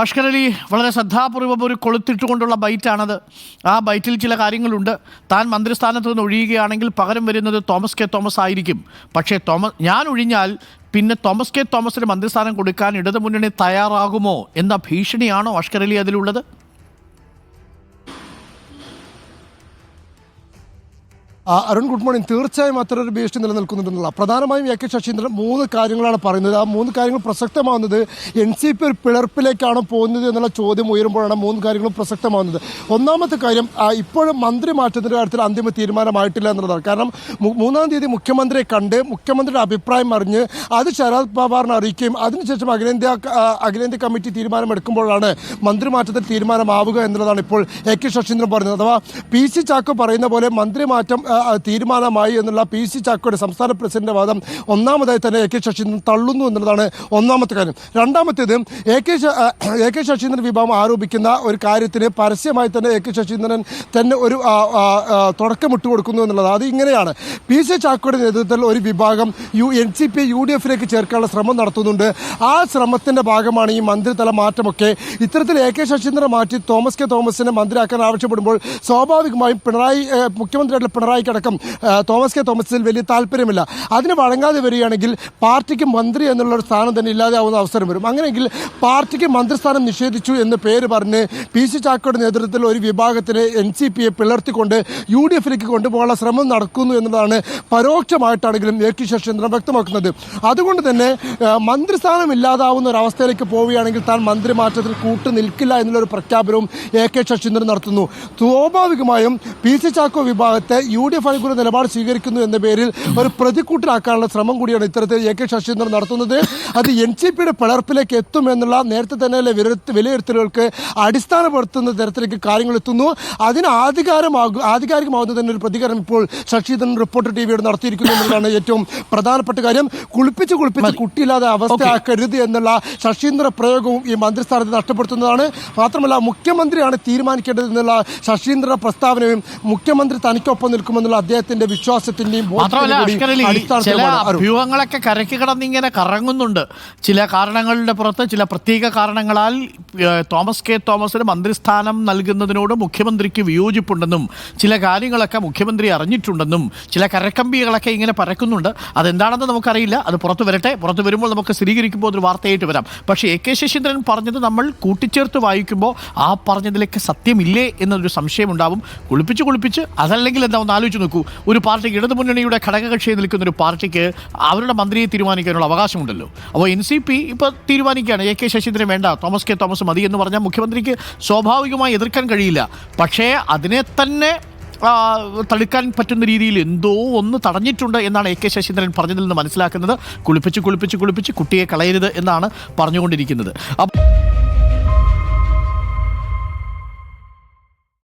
അഷ്കർ അലി വളരെ ശ്രദ്ധാപൂർവം ഒരു കൊളുത്തിട്ടുകൊണ്ടുള്ള ബൈറ്റാണത്. ആ ബൈറ്റിൽ ചില കാര്യങ്ങളുണ്ട്. താൻ മന്ത്രിസ്ഥാനത്ത് നിന്ന് ഒഴിയുകയാണെങ്കിൽ പകരം വരുന്നത് തോമസ് കെ തോമസ് ആയിരിക്കും. പക്ഷേ ഞാൻ ഒഴിഞ്ഞാൽ പിന്നെ തോമസ് കെ തോമസിന് മന്ത്രിസ്ഥാനം കൊടുക്കാൻ ഇടതുമുന്നണി തയ്യാറാകുമോ എന്ന ഭീഷണിയാണോ അഷ്കർ അലി അതിലുള്ളത്? Arun, good morning. തീർച്ചയായും അത്തരൊരു ഭീഷണി നിലനിൽക്കുന്നുണ്ടെന്നുള്ള പ്രധാനമായും എ കെ ശശീന്ദ്രൻ 3 കാര്യങ്ങളാണ് പറയുന്നത്. ആ 3 കാര്യങ്ങൾ പ്രസക്തമാകുന്നത് NCP ഒരു പിളർപ്പിലേക്കാണോ പോകുന്നത് എന്നുള്ള ചോദ്യം ഉയരുമ്പോഴാണ് 3 കാര്യങ്ങളും പ്രസക്തമാകുന്നത്. ഒന്നാമത്തെ കാര്യം, ഇപ്പോഴും മന്ത്രി മാറ്റത്തിൻ്റെ കാര്യത്തിൽ അന്തിമ തീരുമാനമായിട്ടില്ല എന്നുള്ളതാണ്. കാരണം 3-ാം തീയതി മുഖ്യമന്ത്രിയെ കണ്ട് മുഖ്യമന്ത്രിയുടെ അഭിപ്രായം അറിഞ്ഞ് അത് ശരത് പവാറിനെ അറിയിക്കുകയും അതിനുശേഷം അഖിലേന്ത്യാ കമ്മിറ്റി തീരുമാനമെടുക്കുമ്പോഴാണ് മന്ത്രി മാറ്റത്തിൽ തീരുമാനമാവുക എന്നുള്ളതാണ് ഇപ്പോൾ എ കെ ശശീന്ദ്രൻ പറയുന്നത്. അഥവാ PC ചാക്കോ പറയുന്ന പോലെ മന്ത്രി മാറ്റം തീരുമാനമായി എന്നുള്ള PC ചാക്കോയുടെ സംസ്ഥാന പ്രസിഡന്റ് വാദം ഒന്നാമതായി തന്നെ എ കെ ശശീന്ദ്രൻ തള്ളുന്നു എന്നുള്ളതാണ് ഒന്നാമത്തെ കാര്യം. രണ്ടാമത്തേത്, എ കെ ശശീന്ദ്രൻ വിഭാഗം ആരോപിക്കുന്ന ഒരു കാര്യത്തിന് പരസ്യമായി തന്നെ എ കെ ശശീന്ദ്രൻ തന്നെ ഒരു തുടക്കമിട്ട് കൊടുക്കുന്നു എന്നുള്ളത്. അത് ഇങ്ങനെയാണ്: PC ചാക്കോയുടെ നേതൃത്വത്തിൽ ഒരു വിഭാഗം NCP UDF-ലേക്ക് ചേർക്കാനുള്ള ശ്രമം നടത്തുന്നുണ്ട്. ആ ശ്രമത്തിന്റെ ഭാഗമാണ് ഈ മന്ത്രിതല മാറ്റമൊക്കെ. ഇത്തരത്തിൽ എ കെ ശശീന്ദ്രൻ മാറ്റി തോമസ് കെ തോമസിനെ മന്ത്രിയാക്കാൻ ആവശ്യപ്പെടുമ്പോൾ സ്വാഭാവികമായും മുഖ്യമന്ത്രിയായിട്ടുള്ള പിണറായിക്കടക്കം തോമസ് കെ തോമസിൽ വലിയ താല്പര്യമില്ല. അതിന് വഴങ്ങാതെ വരികയാണെങ്കിൽ പാർട്ടിക്ക് മന്ത്രി എന്നുള്ളൊരു സ്ഥാനം തന്നെ ഇല്ലാതെയാവുന്ന അവസരം വരും. അങ്ങനെയെങ്കിൽ പാർട്ടിക്ക് മന്ത്രിസ്ഥാനം നിഷേധിച്ചു എന്ന് പേര് പറഞ്ഞ് PC ചാക്കോയുടെ നേതൃത്വത്തിൽ ഒരു വിഭാഗത്തിന് NCPയെ പിളർത്തിക്കൊണ്ട് UDF-ലേക്ക് കൊണ്ടുപോകാനുള്ള ശ്രമം നടക്കുന്നു എന്നതാണ് പരോക്ഷമായിട്ടാണെങ്കിലും എ കെ ശശീന്ദ്രൻ വ്യക്തമാക്കുന്നത്. അതുകൊണ്ട് തന്നെ മന്ത്രിസ്ഥാനം ഇല്ലാതാവുന്ന ഒരു അവസ്ഥയിലേക്ക് പോവുകയാണെങ്കിൽ താൻ മന്ത്രി മാറ്റത്തിൽ കൂട്ടു നിൽക്കില്ല എന്നുള്ളൊരു പ്രഖ്യാപനവും എ കെ ശശീന്ദ്രൻ നടത്തുന്നു. സ്വാഭാവികമായും PC ചാക്കോ വിഭാഗത്തെ UDF അനുകൂല നിലപാട് സ്വീകരിക്കുന്നു എന്ന പേരിൽ ഒരു പ്രതിക്കൂട്ടിലാക്കാനുള്ള ശ്രമം കൂടിയാണ് ഇത്തരത്തിൽ എ കെ ശശീന്ദ്രൻ നടത്തുന്നത്. അത് NCPയുടെ പിളർപ്പിലേക്ക് എത്തുമെന്നുള്ള നേരത്തെ തന്നെ വിലയിരുത്തലുകൾക്ക് അടിസ്ഥാനപ്പെടുത്തുന്ന തരത്തിലേക്ക് കാര്യങ്ങൾ എത്തുന്നു. അതിന് ആധികാരികമാകുന്ന തന്നെ ഒരു പ്രതികരണം ഇപ്പോൾ ശശീന്ദ്രൻ റിപ്പോർട്ടർ TVയോട് നടത്തിയിരിക്കുന്നു എന്നുള്ളതാണ് ഏറ്റവും പ്രധാനപ്പെട്ട കാര്യം. കുളിപ്പിച്ച് കുട്ടിയില്ലാതെ അവസ്ഥയാക്കരുത് എന്നുള്ള ശശീന്ദ്ര പ്രയോഗവും ഈ മന്ത്രിസ്ഥാനത്ത് നഷ്ടപ്പെടുത്തുന്നതാണ്. മാത്രമല്ല, മുഖ്യമന്ത്രിയാണ് തീരുമാനിക്കേണ്ടത് എന്നുള്ള ശശീന്ദ്ര പ്രസ്താവനയും മുഖ്യമന്ത്രി തനിക്കൊപ്പം നിൽക്കുമെന്നുള്ള അദ്ദേഹത്തിന്റെ വിശ്വാസത്തിന്റെയും ചില അഭ്യൂഹങ്ങളൊക്കെ കരയ്ക്ക് കിടന്നിങ്ങനെ കറങ്ങുന്നുണ്ട്. ചില കാരണങ്ങളുടെ പുറത്ത്, ചില പ്രത്യേക കാരണങ്ങളാൽ തോമസ് കെ തോമസിന് മന്ത്രിസ്ഥാനം നൽകുന്നതിനോട് മുഖ്യമന്ത്രിക്ക് വിയോജിപ്പുണ്ടെന്നും ചില കാര്യങ്ങളൊക്കെ മുഖ്യമന്ത്രി അറിഞ്ഞിട്ടുണ്ടെന്നും ചില കരക്കമ്പികളൊക്കെ ഇങ്ങനെ പരക്കുന്നുണ്ട്. അതെന്താണെന്ന് നമുക്കറിയില്ല. അത് പുറത്തു വരട്ടെ. പുറത്തു വരുമ്പോൾ നമുക്ക് സ്ഥിരീകരിക്കുമ്പോൾ ഒരു വാർത്തയായിട്ട് വരാം. പക്ഷേ എ കെ ശശീന്ദ്രൻ പറഞ്ഞത് നമ്മൾ കൂട്ടിച്ചേർത്ത് വായിക്കുമ്പോൾ ആ പറഞ്ഞതിലേക്ക് സത്യമില്ലേ എന്നൊരു സംശയം ഉണ്ടാവും. കുളിപ്പിച്ച് അതല്ലെങ്കിൽ എന്താ ഒന്ന് ആലോചിച്ച് നോക്കൂ. ഒരു പാർട്ടിക്ക്, ഇടതുമുന്നണിയുടെ ഘടകകക്ഷിയെ നിൽക്കുന്ന ഒരു പാർട്ടിക്ക് അവരുടെ മന്ത്രിയെ തീരുമാനിക്കാനുള്ള അവകാശമുണ്ടല്ലോ. അപ്പോൾ NCP ഇപ്പോൾ തീരുമാനിക്കുകയാണ് എ കെ ശശീന്ദ്രൻ വേണ്ട, തോമസ് കെ തോമസ് മതി എന്ന് പറഞ്ഞാൽ മുഖ്യമന്ത്രിക്ക് സ്വാഭാവികമായി എതിർക്കാൻ കഴിയില്ല. പക്ഷേ അതിനെ തന്നെ തടുക്കാൻ പറ്റുന്ന രീതിയിൽ എന്തോ ഒന്ന് തടഞ്ഞിട്ടുണ്ട് എന്നാണ് എ കെ ശശീന്ദ്രൻ പറഞ്ഞതിൽ നിന്ന് മനസ്സിലാക്കുന്നത്. കുളിപ്പിച്ച് കുട്ടിയെ കളയരുത് എന്നാണ് പറഞ്ഞുകൊണ്ടിരിക്കുന്നത്.